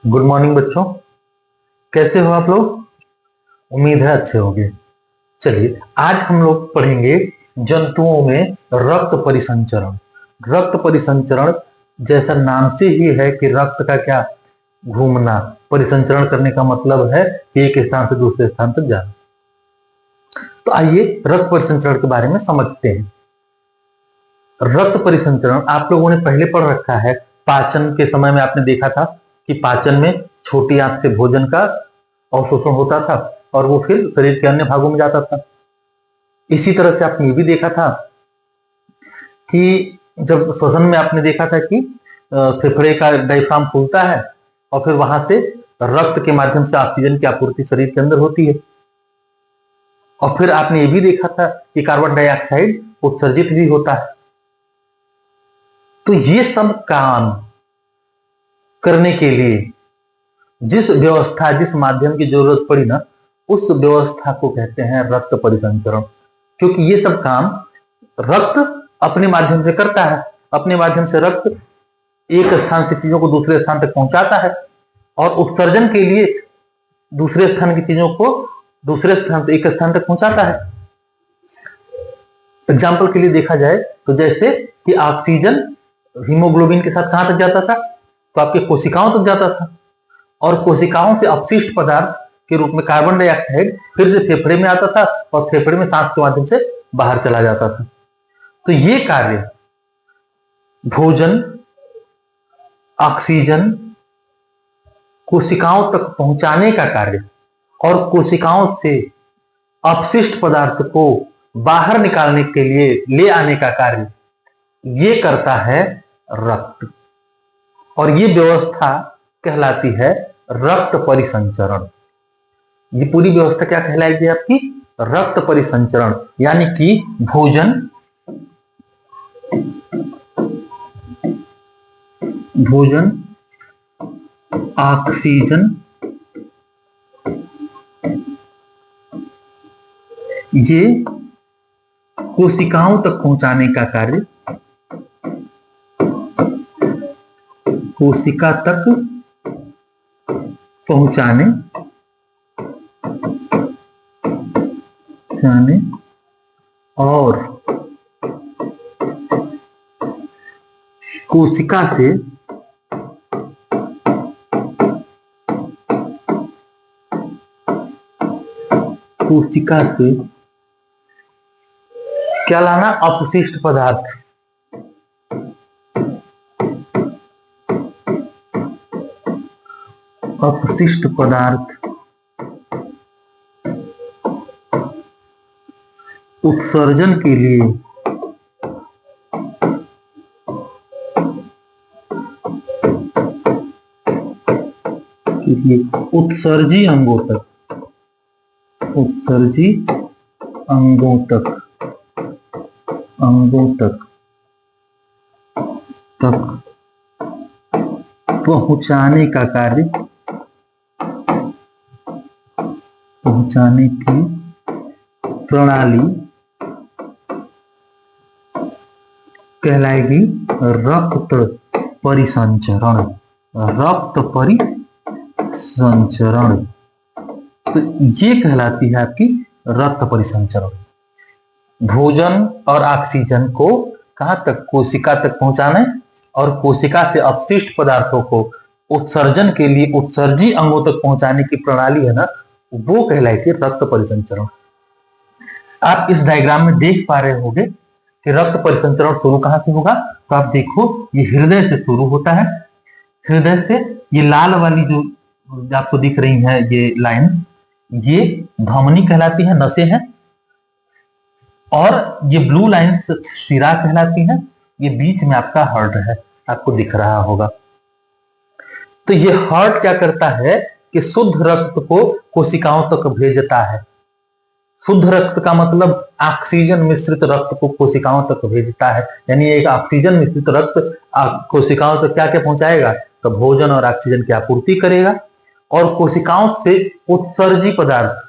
Good morning बच्चों। कैसे हो आप लोग? उम्मीद है अच्छे होंगे। चलिए आज हम लोग पढ़ेंगे जंतुओं में रक्त परिसंचरण। रक्त परिसंचरण जैसा नाम से ही है कि रक्त का क्या घूमना, परिसंचरण करने का मतलब है कि एक स्थान से दूसरे स्थान तक जाना। तो आइए रक्त परिसंचरण के बारे में समझते हैं। रक्त परिसंचरण आप लोगों ने पहले पढ़ रखा है। पाचन के समय में आपने देखा था कि पाचन में छोटी आंत से भोजन का अवशोषण होता था और वो फिर शरीर के अन्य भागों में जाता था। इसी तरह से आपने ये भी देखा था कि जब श्वसन में आपने देखा था कि फेफड़े का डायफ्राम खुलता है और फिर वहां से रक्त के माध्यम से ऑक्सीजन की आपूर्ति शरीर के अंदर होती है। और फिर आपने ये भी देखा था कि कार्बन डाइऑक्साइड उत्सर्जित भी होता है। तो ये सब काम करने के लिए जिस व्यवस्था, जिस माध्यम की जरूरत पड़ी ना, उस व्यवस्था को कहते हैं रक्त परिसंचरण। क्योंकि ये सब काम रक्त अपने माध्यम से करता है। अपने माध्यम से रक्त एक स्थान से चीजों को दूसरे स्थान तक पहुंचाता है और उत्सर्जन के लिए दूसरे स्थान की चीजों को दूसरे स्थान से एक स्थान तक पहुंचाता है। एग्जाम्पल के लिए देखा जाए तो जैसे कि ऑक्सीजन हीमोग्लोबिन के साथ कहां तक जाता था? तो आपके कोशिकाओं तक जाता था और कोशिकाओं से अपशिष्ट पदार्थ के रूप में कार्बन डाइऑक्साइड फिर से फेफड़े में आता था और फेफड़े में सांस के माध्यम से बाहर चला जाता था। तो ये कार्य भोजन, ऑक्सीजन कोशिकाओं तक पहुंचाने का कार्य और कोशिकाओं से अपशिष्ट पदार्थ को बाहर निकालने के लिए ले आने का कार्य ये करता है रक्त। और ये व्यवस्था कहलाती है रक्त परिसंचरण। ये पूरी व्यवस्था क्या कहलाएगी आपकी? रक्त परिसंचरण। यानी कि भोजन, ऑक्सीजन, ये कोशिकाओं तक पहुंचाने का कार्य, कोशिका तक पहुंचाने और कोशिका से क्या लाना? अपशिष्ट पदार्थ। अपशिष्ट पदार्थ उत्सर्जन के लिए उत्सर्जी अंगों तक पहुंचाने का कार्य, पहुंचाने की प्रणाली कहलाएगी रक्त परिसंचरण। रक्त परिसंचरण तो ये कहलाती है आपकी रक्त परिसंचरण। भोजन और ऑक्सीजन को कहां तक? कोशिका तक पहुंचाने और कोशिका से अपशिष्ट पदार्थों को उत्सर्जन के लिए उत्सर्जी अंगों तक पहुंचाने की प्रणाली है ना, वो कहलाती है रक्त परिसंचरण। आप इस डायग्राम में देख पा रहे होंगे कि रक्त परिसंचरण शुरू कहां से होगा। तो आप देखो ये हृदय से शुरू होता है। हृदय से ये लाल वाली जो आपको दिख रही है ये लाइंस, ये धमनी कहलाती है, नसें हैं। और ये ब्लू लाइंस शिरा कहलाती है। ये बीच में आपका हार्ट है, आपको दिख रहा होगा। तो ये हार्ट क्या करता है कि शुद्ध रक्त को कोशिकाओं तक भेजता है। शुद्ध रक्त का मतलब ऑक्सीजन मिश्रित रक्त को कोशिकाओं तक भेजता है। यानी एक ऑक्सीजन मिश्रित रक्त कोशिकाओं तक क्या क्या पहुंचाएगा? तो भोजन और ऑक्सीजन की आपूर्ति करेगा और कोशिकाओं से उत्सर्जी पदार्थ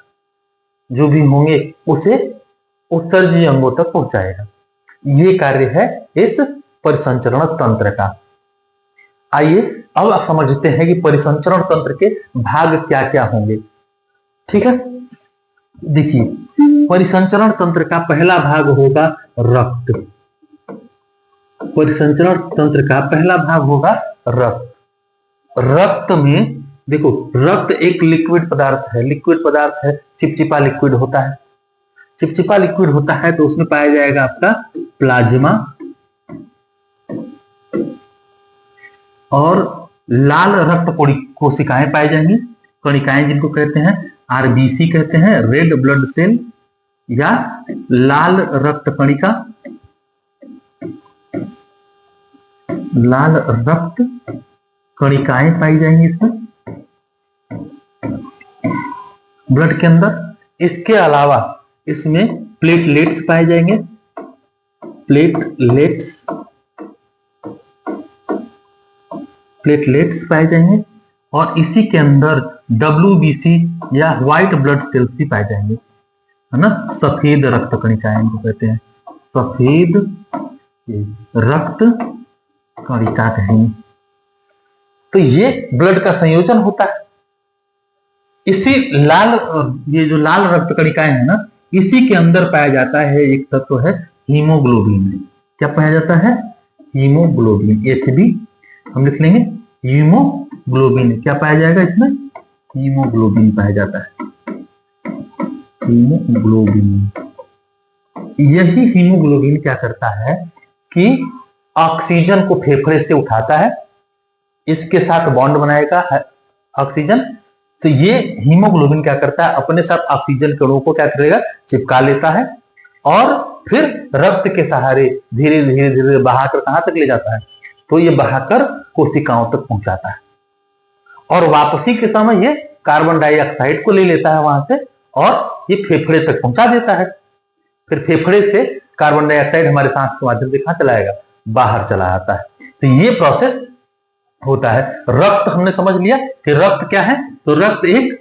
जो भी होंगे उसे उत्सर्जी अंगों तक पहुंचाएगा। ये कार्य है इस परिसंचरण तंत्र का। आइए अब आप समझते हैं कि परिसंचरण तंत्र के भाग क्या क्या होंगे। ठीक है, देखिए परिसंचरण तंत्र का पहला भाग होगा रक्त। परिसंचरण तंत्र का पहला भाग होगा रक्त। रक्त में देखो, रक्त एक लिक्विड पदार्थ है, लिक्विड पदार्थ है, चिपचिपा लिक्विड होता है। चिपचिपा लिक्विड होता है तो उसमें पाया जाएगा आपका प्लाज्मा और लाल रक्त कोशिकाएं पाई जाएंगी, कणिकाएं जिनको कहते हैं आरबीसी कहते हैं, रेड ब्लड सेल या लाल रक्त कणिका, लाल रक्त कणिकाएं पाई जाएंगी इसमें ब्लड के अंदर। इसके अलावा इसमें प्लेटलेट्स पाए जाएंगे, प्लेटलेट्स पाए जाएंगे और इसी के अंदर WBC या व्हाइट ब्लड सेल्स भी पाए जाएंगे, है ना, सफेद रक्त कणिकाएं इनको कहते हैं, सफेद रक्त कणिका कहेंगे। तो ये ब्लड का संयोजन होता है। इसी ये जो लाल रक्त कणिकाएं है ना, इसी के अंदर पाया जाता है एक तत्व है हीमोग्लोबिन। क्या पाया जाता है? हीमोग्लोबिन, HB हम लिख लेंगे, हीमोग्लोबिन। क्या पाया जाएगा इसमें? हीमोग्लोबिन पाया जाता है, हीमोग्लोबिन। यही हीमोग्लोबिन क्या करता है कि ऑक्सीजन को फेफड़े से उठाता है, इसके साथ बॉन्ड बनाएगा ऑक्सीजन। तो ये हीमोग्लोबिन क्या करता है, अपने साथ ऑक्सीजन के अणुओं को क्या करेगा, चिपका लेता है और फिर रक्त के सहारे धीरे धीरे धीरे बहाकर कहां तक ले जाता है, तो ये बहाकर कोशिकाओं तक पहुंचाता है और वापसी के समय ये कार्बन डाइऑक्साइड को ले लेता है वहां से और ये फेफड़े तक पहुंचा देता है। फिर फेफड़े से कार्बन डाइऑक्साइड हमारे सांस के माध्यम से कहां चला जाएगा, बाहर चला आता है। तो ये प्रोसेस होता है। रक्त हमने समझ लिया कि रक्त क्या है, तो रक्त एक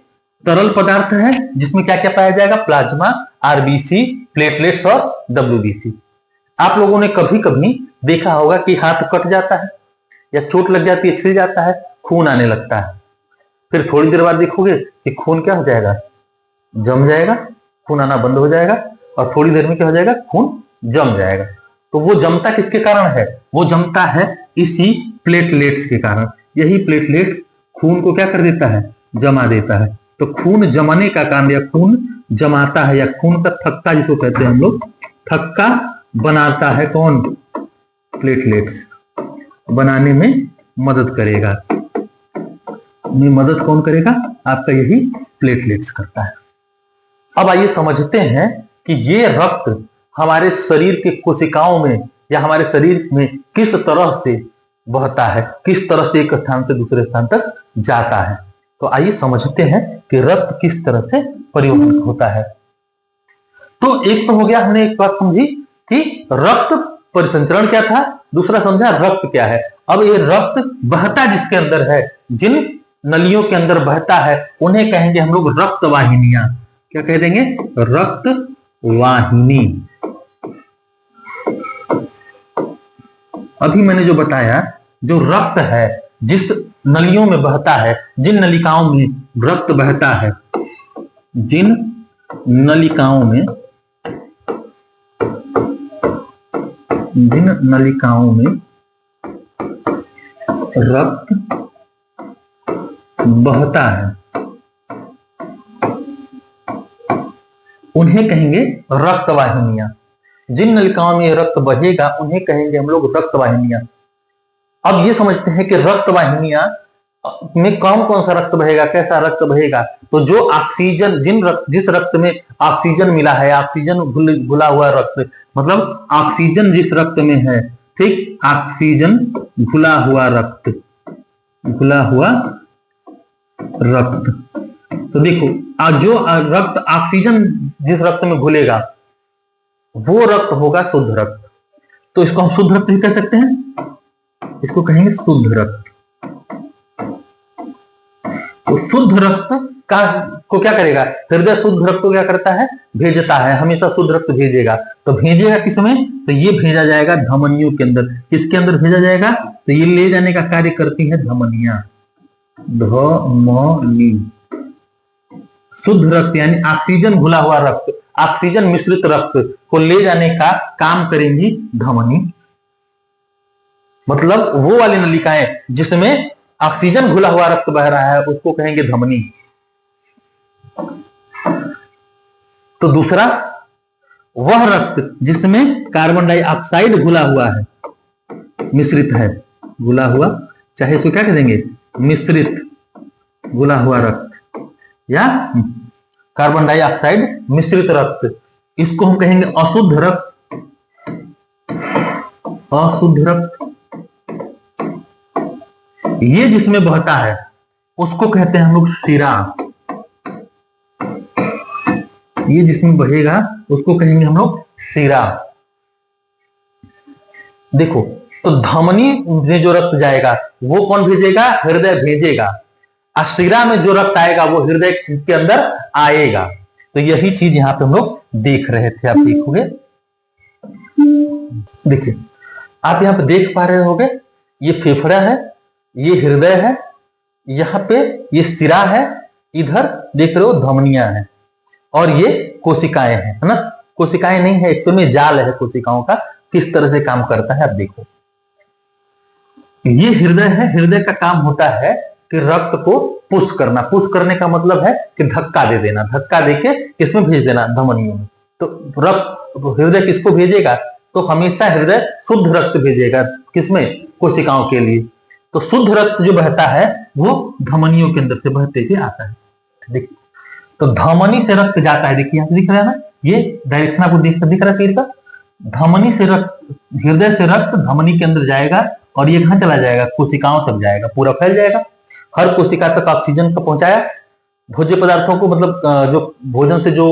तरल पदार्थ है जिसमें क्या क्या पाया जाएगा, प्लाज्मा, आरबीसी, प्लेटलेट्स और WBC। आप लोगों ने कभी कभी देखा होगा कि हाथ कट जाता है या चोट लग जाती है, छिल जाता है, खून आने लगता है। फिर थोड़ी देर बाद देखोगे कि खून क्या हो जाएगा, जम जाएगा, खून आना बंद हो जाएगा और थोड़ी देर में क्या हो जाएगा, खून जम जाएगा। तो वो जमता किसके कारण है, वो जमता है इसी प्लेटलेट्स के कारण। यही प्लेटलेट्स खून को क्या कर देता है, जमा देता है। तो खून जमाने का कारण या खून जमाता है या खून का थक्का जिसको कहते हैं हम लोग, थक्का बनाता है कौन, प्लेटलेट्स बनाने में मदद करेगा। मदद कौन करेगा, आपका यही प्लेटलेट्स करता है। अब आइए समझते हैं कि ये रक्त हमारे शरीर के कोशिकाओं में या हमारे शरीर में किस तरह से बहता है, किस तरह से एक स्थान से दूसरे स्थान तक जाता है। तो आइए समझते हैं कि रक्त किस तरह से परिवहन होता है। तो एक तो हो गया, हमने एक बात समझी कि रक्त परिसंचरण क्या था, दूसरा समझा रक्त क्या है। अब ये रक्त बहता जिसके अंदर है, जिन नलियों के अंदर बहता है, उन्हें कहेंगे हम लोग रक्त वाहिनियां। क्या कह देंगे, रक्त वाहिनी। अभी मैंने जो बताया, जो रक्त है जिस नलियों में बहता है, जिन नलिकाओं में रक्त बहता है, जिन नलिकाओं में रक्त बहता है, उन्हें कहेंगे रक्त वाहिनियां। जिन नलिकाओं में रक्त बहेगा उन्हें कहेंगे हम लोग रक्त वाहिनियां। अब ये समझते हैं कि रक्त वाहिनियां में कौन कौन सा रक्त बहेगा, कैसा रक्त बहेगा। तो जो ऑक्सीजन, जिस रक्त में ऑक्सीजन मिला है, ऑक्सीजन घुला हुआ रक्त, मतलब ऑक्सीजन जिस रक्त में है, ठीक, ऑक्सीजन घुला हुआ रक्त, तो देखो जो रक्त ऑक्सीजन जिस रक्त में घुलेगा वो रक्त होगा शुद्ध रक्त। तो इसको हम शुद्ध रक्त भी कह सकते हैं, इसको कहेंगे शुद्ध रक्त। तो शुद्ध रक्त को क्या करेगा, हृदय शुद्ध रक्त को क्या करता है, भेजता है, हमेशा शुद्ध रक्त भेजेगा। तो भेजेगा किसमें, तो ये भेजा जाएगा धमनियों के अंदर। किसके अंदर भेजा जाएगा, तो ये ले जाने का कार्य करती है धमनियां। धमनी। शुद्ध रक्त यानी ऑक्सीजन घुला हुआ रक्त, ऑक्सीजन मिश्रित रक्त को ले जाने का काम करेंगी धमनी। मतलब वो वाली नलिकाएं जिसमें ऑक्सीजन घुला हुआ रक्त बह रहा है उसको कहेंगे धमनी। तो दूसरा, वह रक्त जिसमें कार्बन डाइऑक्साइड घुला हुआ है, मिश्रित है, घुला हुआ, चाहे इसको क्या कह देंगे, मिश्रित घुला हुआ रक्त या कार्बन डाइऑक्साइड मिश्रित रक्त, इसको हम कहेंगे अशुद्ध रक्त। अशुद्ध रक्त ये जिसमें बहता है उसको कहते हैं हम लोग शिरा। ये जिसमें बहेगा उसको कहेंगे हम लोग शिरा। देखो, तो धमनी में जो रक्त जाएगा वो कौन भेजेगा, हृदय भेजेगा, और शिरा में जो रक्त आएगा वो हृदय के अंदर आएगा। तो यही चीज यहां पे हम लोग देख रहे थे, आप देखोगे, देखिए आप यहां पे देख पा रहे होगे, ये फेफड़ा है, ये हृदय है, यहाँ पे ये सिरा है, इधर देख रहे हो धमनियां हैं, और ये कोशिकाएं हैं, है ना। कोशिकाएं नहीं है, एक तो में जाल है कोशिकाओं का, किस तरह से काम करता है आप देखो। ये हृदय है, हृदय का काम होता है कि रक्त को पुश करना। पुश करने का मतलब है कि धक्का दे देना, धक्का देके किसमें भेज देना, धमनियों में। तो रक्त, हृदय किसको भेजेगा, तो हमेशा हृदय शुद्ध रक्त भेजेगा, किसमें, कोशिकाओं के लिए। तो शुद्ध रक्त जो बहता है वो धमनियों के अंदर से बहते हुए आता है। देखिए, तो धमनी से रक्त जाता है, देखिए यहां दिख रहा है ना, ये डायरेक्शन आपको दिख रहा है तीर का। धमनी से रक्त, हृदय से रक्त धमनी के अंदर जाएगा और ये कहां चला जाएगा, कोशिकाओं तक जाएगा, पूरा फैल जाएगा, हर कोशिका तक ऑक्सीजन को पहुंचाया। भोज्य पदार्थों को, मतलब जो भोजन से जो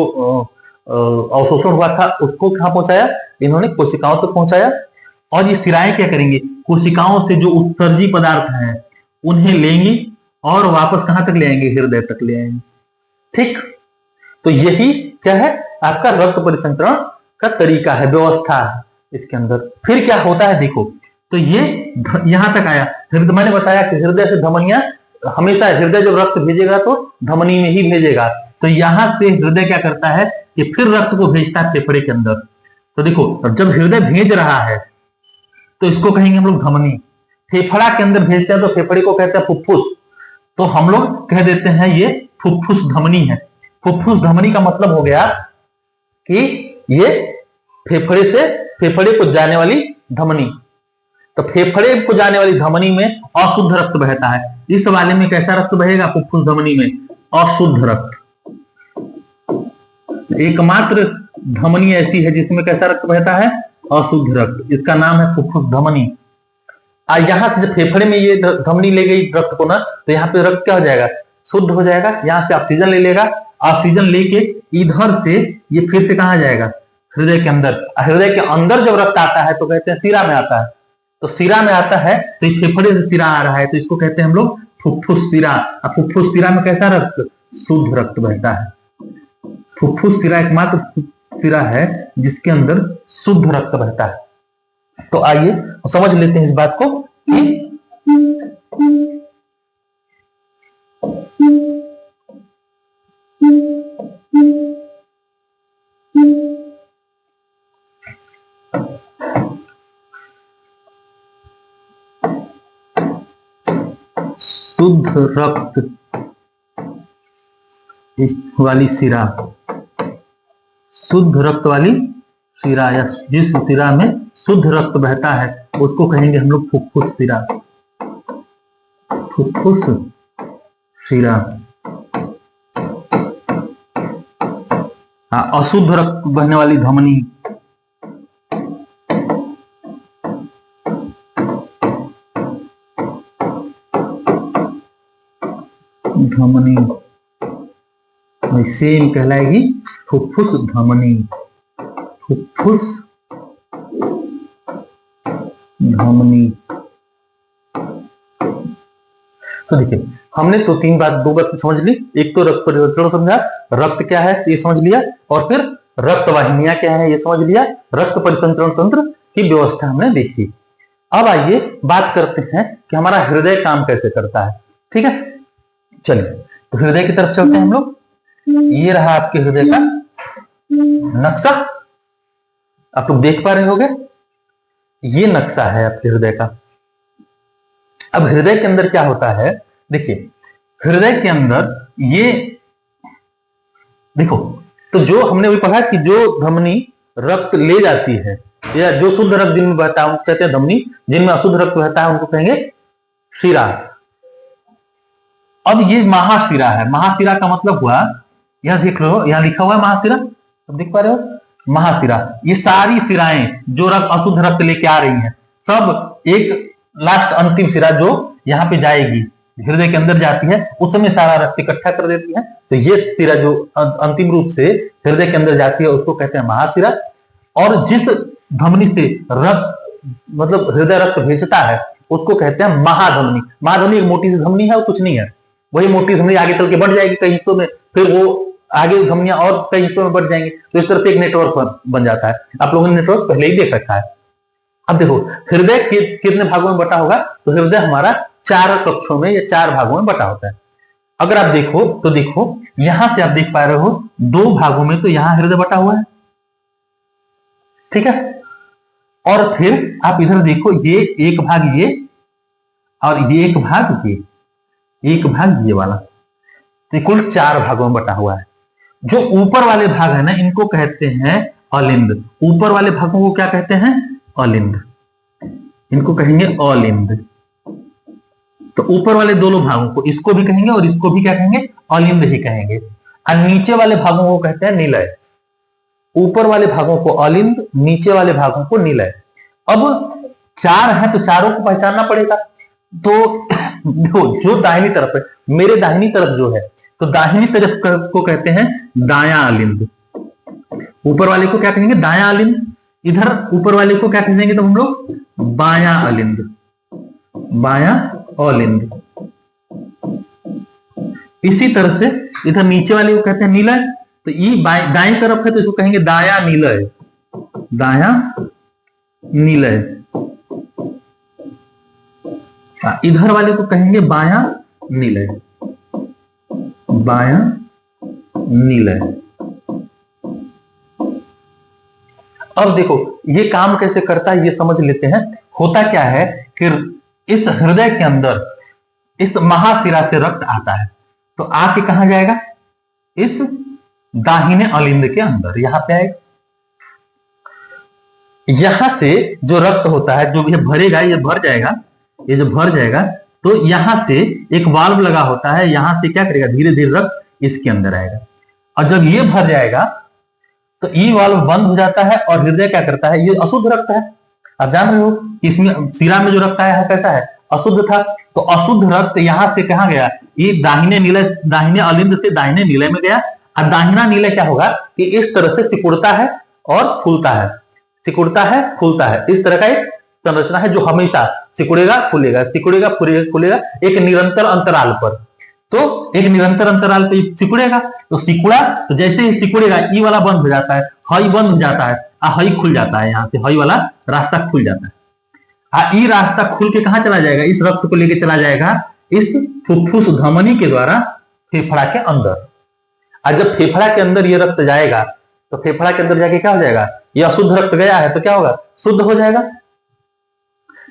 अवशोषण हुआ था उसको कहां पहुंचाया, इन्होंने कोशिकाओं तक पहुंचाया। और ये सिराएं क्या करेंगी, कोशिकाओं से जो उत्सर्जी पदार्थ हैं उन्हें लेंगी और वापस कहां तक ले आएंगे, हृदय तक ले आएंगे। ठीक, तो यही क्या है, आपका रक्त परिसंचरण का तरीका है, व्यवस्था है इसके अंदर। फिर क्या होता है देखो, तो ये यहां तक आया, हृदय, मैंने बताया कि हृदय से धमनियां, हमेशा हृदय जब रक्त भेजेगा तो धमनी में ही भेजेगा। तो यहां से हृदय क्या करता है कि फिर रक्त को भेजता है फेफड़े के अंदर। तो देखो, जब हृदय भेज रहा है तो इसको कहेंगे हम लोग धमनी। फेफड़ा के अंदर भेजते हैं तो फेफड़े को कहते हैं फुफ्फुस। तो हम लोग कह देते हैं ये फुफ्फुस धमनी है। फुफ्फुस धमनी का मतलब हो गया कि ये फेफड़े से, फेफड़े को जाने वाली धमनी। तो फेफड़े को जाने वाली धमनी में अशुद्ध रक्त बहता है, इस वाले में कैसा रक्त बहेगा, फुफ्फुस धमनी में अशुद्ध रक्त। एकमात्र धमनी ऐसी है जिसमें कैसा रक्त बहता है, अशुद्ध रक्त, इसका नाम है फुफ्फुस धमनी। यहां से जब फेफड़े में ये धमनी ले गई रक्त को ना, तो यहाँ पे रक्त क्या हो जाएगा, शुद्ध हो जाएगा। यहाँ से ऑक्सीजन ले लेगा, ऑक्सीजन लेके इधर से ये फिर से कहां जाएगा, हृदय के अंदर। हृदय के अंदर जब रक्त आता है तो कहते हैं सिरा में आता है। तो सिरा में आता है तो इस फेफड़े से सिरा आ रहा है, तो इसको कहते हैं हम लोग फुफ्फुस सिरा। अब फुफ्फुस सिरा में कैसा रक्त, शुद्ध रक्त बहता है। फुफ्फुस सिरा एकमात्र सिरा है जिसके अंदर शुद्ध रक्त बहता है। तो आइए समझ लेते हैं इस बात को कि शुद्ध रक्त वाली सिरा, शुद्ध रक्त वाली सिरा, या जिस सिरा में शुद्ध रक्त बहता है उसको कहेंगे हम लोग फुफ्फुस सिरा। फुफ्फुस सिरा। अशुद्ध रक्त बहने वाली धमनी, धमनी सेम कहलाएगी फुफ्फुस धमनी। फुफ्फुस धमनी। तो देखिए, हमने तो दो बात समझ ली। एक तो रक्त परिसंचरण समझा, रक्त क्या है ये समझ लिया, और फिर रक्त वाहिनियां क्या है ये समझ लिया, रक्त परिसंचरण तंत्र की व्यवस्था हमने देखी। अब आइए बात करते हैं कि हमारा हृदय काम कैसे करता है। ठीक है, चलिए तो हृदय की तरफ चलते हैं हम लोग। ये रहा आपके हृदय का नक्शा, आप लोग देख पा रहे होंगे, ये नक्शा है आपके हृदय का। अब हृदय के अंदर क्या होता है, देखिए हृदय के अंदर ये देखो, तो जो हमने भी पढ़ा कि जो धमनी रक्त ले जाती है या जो शुद्ध रक्त जिनमें बहता है उनको कहते हैं धमनी, जिनमें अशुद्ध रक्त बहता है उनको कहेंगे शिरा। अब ये महाशिरा है। महाशिरा का मतलब हुआ, यहां देख लो, यहां लिखा हुआ है महाशिरा, अब देख पा रहे हो, महाशिरा। ये सारी शिराएं जो रक्त अशुद्ध रक्त लेके आ रही हैं, सब एक लास्ट अंतिम शिरा जो यहाँ पे जाएगी, हृदय के अंदर जाती है, उस समय सारा रक्त इकट्ठा कर देती है। तो ये शिरा जो अंतिम रूप से हृदय के अंदर जाती है उसको कहते हैं महाशिरा। और जिस धमनी से रक्त मतलब हृदय रक्त भेजता है उसको कहते हैं महाधमनी। महाधमनी एक मोटी सी धमनी है और कुछ नहीं है, वही मोटी धमनी आगे चल के बढ़ जाएगी कई हिस्सों में, फिर वो आगे धमनियां और कई हिस्सों में बढ़ जाएंगे, तो इस तरह से एक नेटवर्क बन जाता है। आप लोगों ने नेटवर्क पहले ही देख रखा है। अब देखो हृदय कितने भागों में बटा होगा, तो हृदय हमारा 4 कक्षों में या 4 भागों में बटा होता है। अगर आप देखो तो देखो यहां से आप देख पा रहे हो 2 भागों में, तो यहां हृदय बटा हुआ है, ठीक है। और फिर आप इधर देखो, ये एक भाग ये और ये एक भाग ये, एक भाग ये वाला, तो कुल 4 भागों में बटा हुआ है। जो ऊपर वाले भाग है ना, इनको कहते हैं अलिंद। ऊपर वाले भागों को क्या कहते हैं, अलिंद, इनको कहेंगे अलिंद। तो ऊपर वाले दोनों भागों को, इसको भी कहेंगे और इसको भी क्या कहेंगे, अलिंद ही कहेंगे। और नीचे वाले भागों को कहते हैं निलय। ऊपर वाले भागों को अलिंद, नीचे वाले भागों को निलय। अब 4 है तो चारों को पहचानना पड़ेगा। तो जो दाहिनी तरफ है, मेरे दाहिनी तरफ जो है, तो दाहिनी तरफ को कहते हैं दायां अलिंद। ऊपर वाले को क्या कहेंगे, दायां अलिंद। इधर ऊपर वाले को क्या कहेंगे तो हम लोग, बायां अलिंद, बायां अलिंद। इसी तरह से इधर नीचे वाले को कहते हैं निलय। तो ये दाएं तरफ है तो इसको कहेंगे दायां निलय, दायां निलय। इधर वाले को कहेंगे बायां निलय, बायां निलय। अब देखो ये काम कैसे करता है ये समझ लेते हैं। होता क्या है कि इस हृदय के अंदर इस महाशिरा से रक्त आता है, तो आके कहां जाएगा, इस दाहिने अलिंद के अंदर, यहां पे आएगा। यहां से जो रक्त होता है, जो ये भरेगा, ये भर जाएगा, ये जो भर जाएगा, तो यहां से एक वाल्व लगा होता है, यहां से क्या करेगा, धीरे धीरे रक्त इसके अंदर आएगा। और जब ये भर जाएगा तो ये वाल्व बंद हो जाता है और हृदय क्या करता है, ये अशुद्ध रक्त है, आप जान रहे हो, इसमें शिरा में जो रक्त आया है कैसा है, अशुद्ध था। तो अशुद्ध रक्त यहां से कहां गया, ये दाहिने निलय, दाहिने अलिंद से दाहिने निलय में गया। और दाहिना निलय क्या होगा कि इस तरह से सिकुड़ता है और फूलता है, सिकुड़ता है फूलता है। इस तरह का एक संरचना है जो हमेशा सिकुड़ेगा फूलेगा, सिकुड़ेगा फूलेगा, एक निरंतर अंतराल पर। तो एक निरंतर अंतराल पे सिकुड़ेगा, तो सिकुड़ा, तो जैसे ही सिकुड़ेगा ई वाला बंद हो जाता है, हई बंद हो जाता है, हई खुल जाता है, यहां से हई वाला रास्ता खुल जाता है। ई रास्ता खुल के कहां चला जाएगा, इस रक्त को लेके चला जाएगा इस फुफ्फुस धमनी के द्वारा फेफड़ा के अंदर। और जब फेफड़ा के अंदर ये रक्त जाएगा, तो फेफड़ा के अंदर जाके क्या हो जाएगा, ये अशुद्ध रक्त गया है तो क्या होगा, शुद्ध हो जाएगा।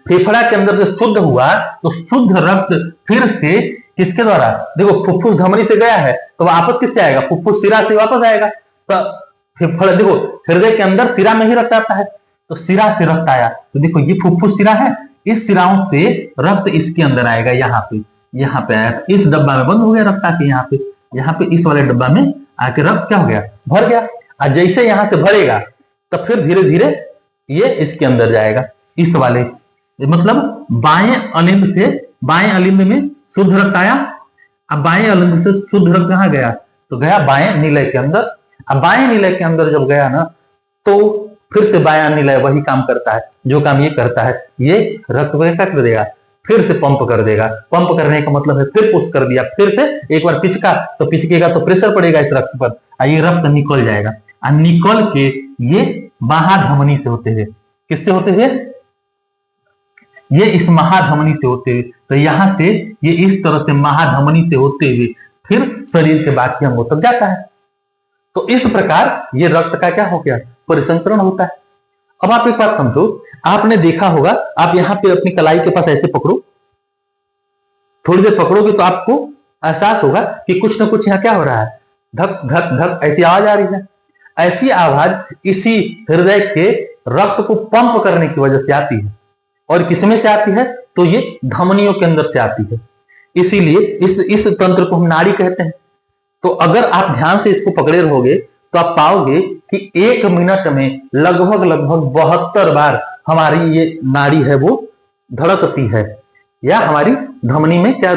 फेफड़ा के अंदर से शुद्ध हुआ तो शुद्ध रक्त फिर से किसके द्वारा, देखो फुफ्फुस धमनी से गया है तो वापस किससे आएगा, फुफ्फुस शिरा से वापस आएगा। तो फेफड़ा, देखो हृदय के अंदर शिरा में ही रक्त आता है, तो शिरा से रक्त आया, तो देखो ये फुफ्फुस शिरा है, इस शिराओं से रक्त इसके अंदर आएगा, यहाँ पे आया, तो इस डब्बा में बंद हो गया रक्त आके, यहाँ पे इस वाले डब्बा में आके रक्त क्या हो गया, भर गया। और जैसे यहां से भरेगा तो फिर धीरे धीरे ये इसके अंदर जाएगा, इस वाले, मतलब बाएं अलिंद से, बाएं अलिंद में शुद्ध रक्त आया। अब बाएं अलिंद से शुद्ध रक्त कहां गया, तो गया बाएं निलय के अंदर। अब बाएं निलय के अंदर जब गया ना, तो फिर से बायां निलय वही काम करता है जो काम ये करता है, ये रक्त को क्या कर देगा, फिर से पंप कर देगा। पंप करने का मतलब है फिर पुश कर दिया, फिर से एक बार पिचका, तो पिचकेगा तो प्रेशर पड़ेगा इस रक्त पर, ये रक्त निकल जाएगा। और निकल के ये महाधमनी से होते हुए, किससे होते हुए, ये इस महाधमनी से होते हुए, तो यहां से ये इस तरह से महाधमनी से होते हुए फिर शरीर के बाकी अंगों तक जाता है। तो इस प्रकार ये रक्त का क्या हो गया, परिसंचरण होता है। अब आप एक बात समझो, आपने देखा होगा, आप यहाँ पे अपनी कलाई के पास ऐसे पकड़ो, थोड़ी देर पकड़ोगे तो आपको एहसास होगा कि कुछ ना कुछ यहाँ क्या हो रहा है, धक धक धक ऐसी आवाज आ रही है। ऐसी आवाज इसी हृदय के रक्त को पंप करने की वजह से आती है। और किसमें से आती है, तो ये धमनियों के अंदर से आती है। इसीलिए इस तंत्र को हम नाड़ी कहते हैं। तो अगर आप ध्यान से इसको पकड़े रहोगे तो आप पाओगे कि 1 मिनट में लगभग 72 बार हमारी ये नाड़ी है वो धड़कती है, या हमारी धमनी में क्या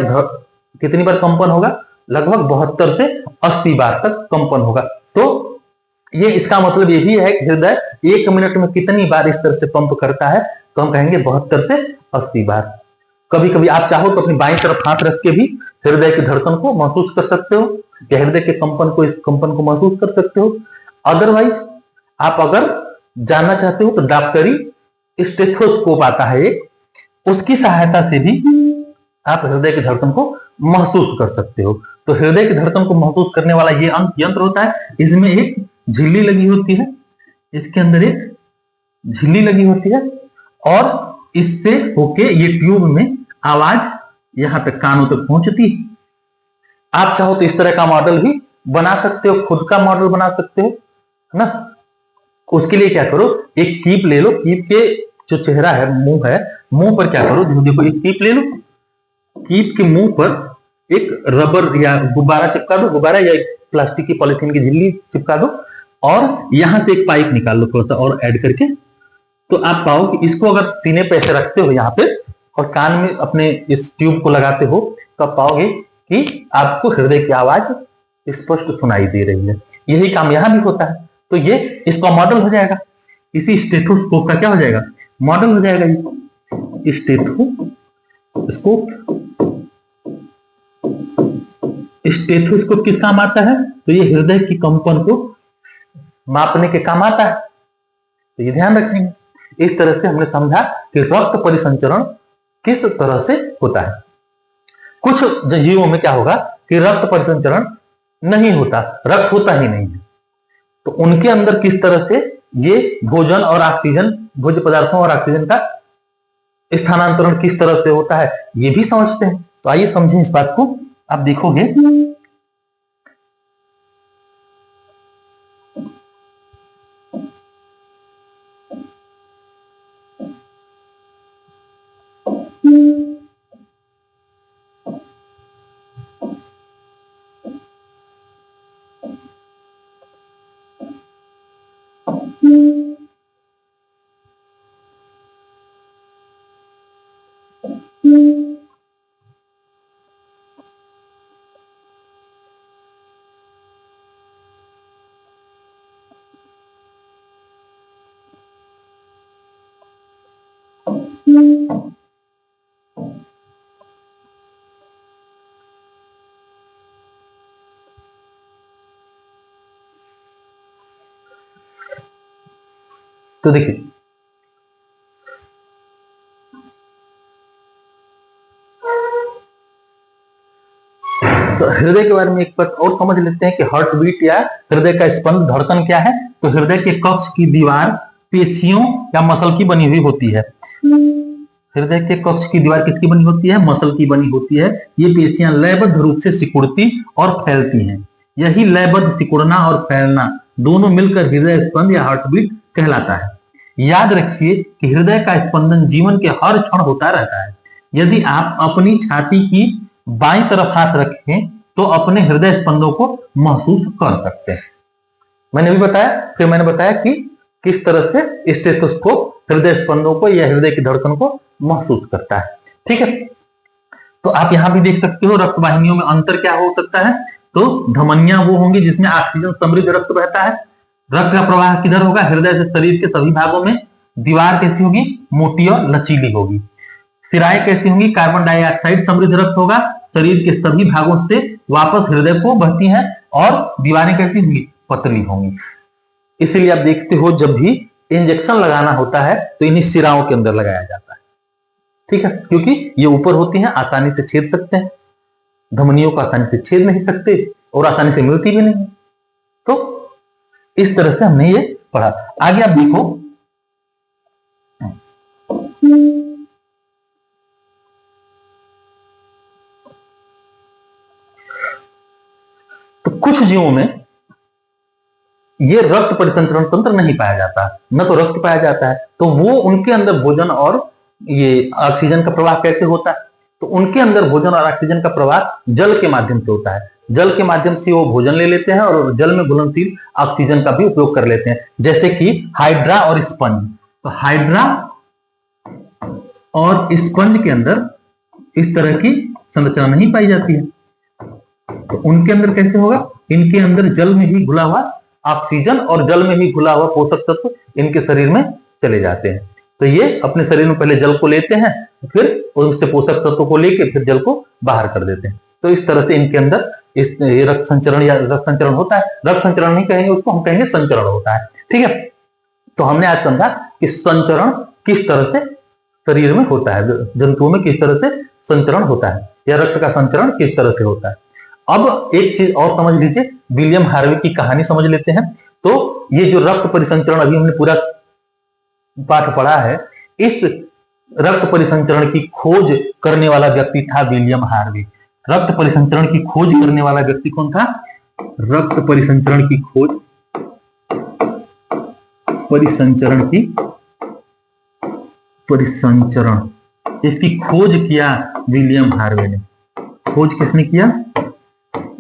कितनी बार कंपन होगा, लगभग 72 से 80 बार तक कंपन होगा। तो ये इसका मतलब यही है कि हृदय 1 मिनट में कितनी बार इस तरह से पंप करता है, तो हम कहेंगे 72 से 80 बार। कभी कभी आप चाहो तो अपनी बाईं तरफ हाथ रख के भी हृदय की धड़कन को महसूस कर सकते हो, या हृदय के कंपन को, इस कंपन को महसूस कर सकते हो। अदरवाइज आप अगर जानना चाहते हो तो डॉक्टरी स्टेथोस्कोप आता है एक, उसकी सहायता से भी आप हृदय की धड़कन को महसूस कर सकते हो। तो हृदय की धड़कन को महसूस करने वाला ये यंत्र होता है। इसमें एक झिल्ली लगी होती है, इसके अंदर एक झिल्ली लगी होती है, और इससे होके ये ट्यूब में आवाज यहां पे कानों तक पहुंचती है। आप चाहो तो इस तरह का मॉडल भी बना सकते हो, खुद का मॉडल बना सकते हो, है ना। उसके लिए क्या करो, एक कीप ले लो, कीप के जो चेहरा है, मुंह है, मुंह पर क्या करो, देखो एक कीप ले लो, कीप के मुंह पर एक रबर या गुब्बारा चिपका दो, गुब्बारा या एक प्लास्टिक की पॉलिथीन की झिल्ली चिपका दो, और यहां से एक पाइप निकाल लो थोड़ा सा और ऐड करके। तो आप पाओ कि इसको अगर सीने पे ऐसे रखते हो यहाँ पे और कान में अपने इस ट्यूब को लगाते हो, तो आप पाओगे कि आपको हृदय की आवाज स्पष्ट सुनाई दे रही है। यही काम यहां भी होता है। तो ये इसका मॉडल हो जाएगा, इसी स्टेथोस्कोप का क्या हो जाएगा, मॉडल हो जाएगा ये स्टेथोस्कोप। स्टेथोस्कोप किस काम आता है, तो ये हृदय की कंपन को मापने के काम आता है। तो ये ध्यान रखेंगे। इस तरह से हमने समझा कि रक्त परिसंचरण किस तरह से होता है। कुछ जीवों में क्या होगा कि रक्त परिसंचरण नहीं होता, रक्त होता ही नहीं है, तो उनके अंदर किस तरह से ये भोजन और ऑक्सीजन, भोज्य पदार्थों और ऑक्सीजन का स्थानांतरण किस तरह से होता है, ये भी समझते हैं। तो आइए समझें इस बात को। आप देखोगे तो देखिए, तो हृदय के बारे में एक बात और समझ लेते हैं कि हार्ट बीट या हृदय का स्पंद, धड़कन क्या है। तो हृदय के कक्ष की दीवार पेशियों या मसल की बनी हुई होती है। हृदय के कक्ष की दीवार किसकी बनी होती है, मसल की बनी होती है। ये पेशियां लयबद्ध रूप से सिकुड़ती और फैलती हैं। यही लयबद्ध सिकुड़ना और फैलना दोनों मिलकर हृदय स्पंद या हार्ट बीट कहलाता है। याद रखिए कि हृदय का स्पंदन जीवन के हर क्षण होता रहता है। यदि आप अपनी छाती की बाईं तरफ हाथ रखें तो अपने हृदय स्पंदों को महसूस कर सकते हैं। मैंने भी बताया, फिर मैंने बताया कि किस तरह से स्टेथोस्कोप हृदय स्पंदों को या हृदय की धड़कन को महसूस करता है। ठीक है, तो आप यहां भी देख सकते हो रक्त वाहिनियों में अंतर क्या हो सकता है। तो धमनियां वो होंगी जिसमें ऑक्सीजन समृद्ध रक्त बहता है। रक्त का प्रवाह किधर होगा, हृदय से शरीर के सभी भागों में। दीवार कैसी होगी, मोटी और लचीली होगी। सिराएं कैसी होंगी, कार्बन डाइऑक्साइड समृद्ध रक्त होगा, शरीर के सभी भागों से वापस हृदय को बहती हैं। और दीवारें कैसी होंगी, पतली होंगी। इसीलिए आप देखते हो जब भी इंजेक्शन लगाना होता है तो इन्हीं सिराओं के अंदर लगाया जाता है। ठीक है, क्योंकि ये ऊपर होती हैं, आसानी से छेद सकते हैं, धमनियों को आसानी से छेद नहीं सकते और आसानी से मिलती भी नहीं। तो इस तरह से हमने ये पढ़ा। आगे आप देखो, तो कुछ जीवों में ये रक्त परिसंचरण तंत्र नहीं पाया जाता, न तो रक्त पाया जाता है, तो वो उनके अंदर भोजन और ये ऑक्सीजन का प्रवाह कैसे होता है? तो उनके अंदर भोजन और ऑक्सीजन का प्रवाह जल के माध्यम से होता है। जल के माध्यम से वो भोजन ले लेते हैं और जल में घुलनशील ऑक्सीजन का भी उपयोग कर लेते हैं, जैसे कि हाइड्रा और स्पंज। तो हाइड्रा और स्पंज के अंदर इस तरह की संरचना नहीं पाई जाती है, तो उनके अंदर कैसे होगा? इनके अंदर जल में ही घुला हुआ ऑक्सीजन और जल में ही घुला हुआ पोषक तत्व इनके शरीर में चले जाते हैं। तो ये अपने शरीर में पहले जल को लेते हैं, फिर उससे पोषक तत्वों को लेके फिर जल को बाहर कर देते हैं। तो इस तरह से इनके अंदर इस रक्त संचरण या रक्त संचरण होता है। रक्त संचरण नहीं कहेंगे उसको, हम कहेंगे संचरण होता है। ठीक है, तो हमने आज समझा कि संचरण किस तरह से शरीर में होता है, जंतुओं में किस तरह से संचरण होता है, या रक्त का संचरण किस तरह से होता है। अब एक चीज और समझ लीजिए, विलियम हार्वे की कहानी समझ लेते हैं। तो ये जो रक्त परिसंचरण अभी हमने पूरा पाठ पढ़ा है, इस रक्त परिसंचरण की खोज करने वाला व्यक्ति था विलियम हार्वे। रक्त परिसंचरण की खोज करने वाला व्यक्ति कौन था? रक्त परिसंचरण की खोज, परिसंचरण इसकी खोज किया विलियम हार्वे ने। खोज किसने किया?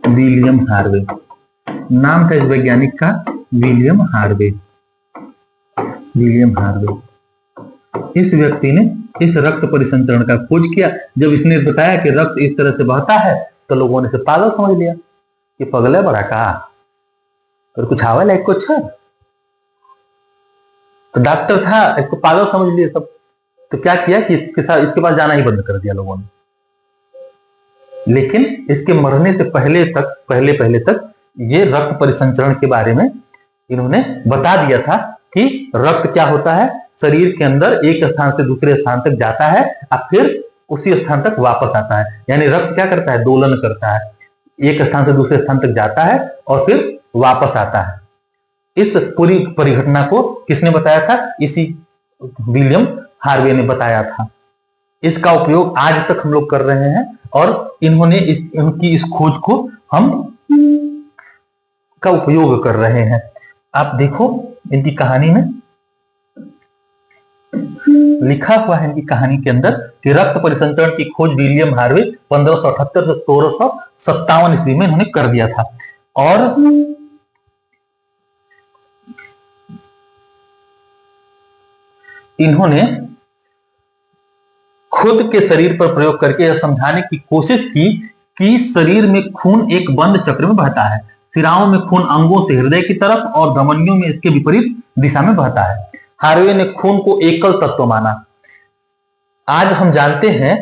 William Harvey. नाम था इस वैज्ञानिक का विलियम हार्वे। विलियम हार्वे इस व्यक्ति ने इस रक्त परिसंचरण का खोज किया। जब इसने बताया कि रक्त इस तरह से बहता है, तो लोगों ने इसे पागल समझ लिया कि पगला बड़ा का और कुछ आवा लाइक कुछ। तो डॉक्टर था, इसको पागल समझ लिए सब। तो क्या किया कि इसके पास जाना ही बंद कर दिया लोगों ने। लेकिन इसके मरने से पहले तक ये रक्त परिसंचरण के बारे में इन्होंने बता दिया था कि रक्त क्या होता है, शरीर के अंदर एक स्थान से दूसरे स्थान तक जाता है और फिर उसी स्थान तक वापस आता है। यानी रक्त क्या करता है? दोलन करता है, एक स्थान से दूसरे स्थान तक जाता है और फिर वापस आता है। इस पूरी परिघटना को किसने बताया था? इसी विलियम हार्वे ने बताया था। इसका उपयोग आज तक हम लोग कर रहे हैं और इन्होंने इनकी इस खोज को हम का उपयोग कर रहे हैं। आप देखो इनकी कहानी में लिखा हुआ है, इनकी कहानी के अंदर, कि रक्त परिसंचरण की खोज विलियम हार्वे 1578 से 1657 ईस्वी में इन्होंने कर दिया था। और इन्होंने खुद के शरीर पर प्रयोग करके यह समझाने की कोशिश की कि शरीर में खून एक बंद चक्र में बहता है। सिराओं में खून अंगों से हृदय की तरफ और धमनियों में इसके विपरीत दिशा में बहता है। हार्वे ने खून को एकल तत्व माना। आज हम जानते हैं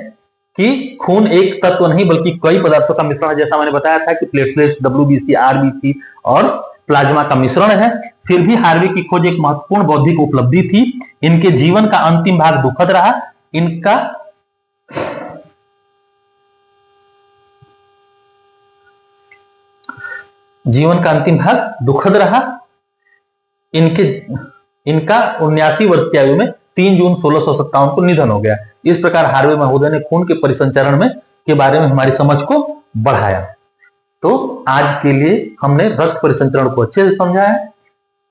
कि खून एक तत्व नहीं बल्कि कई पदार्थों का मिश्रण है। जैसा मैंने बताया था कि प्लेटलेट्स, WBC, RBC और प्लाज्मा का मिश्रण है। फिर भी हार्वे की खोज एक महत्वपूर्ण बौद्धिक उपलब्धि थी। इनके जीवन का अंतिम भाग दुखद रहा। इनका जीवन का अंतिम भाग दुखद रहा। इनका 79 वर्ष की आयु में 3 जून 1657 को निधन हो गया। इस प्रकार हार्वे महोदय ने खून के परिसंचरण में के बारे में हमारी समझ को बढ़ाया। तो आज के लिए हमने रक्त परिसंचरण को अच्छे से समझा है।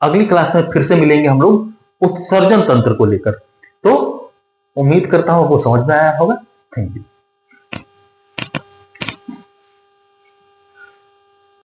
अगली क्लास में फिर से मिलेंगे हम लोग उत्सर्जन तंत्र को लेकर। तो उम्मीद करता हूं आपको समझ में आया होगा। Thank you.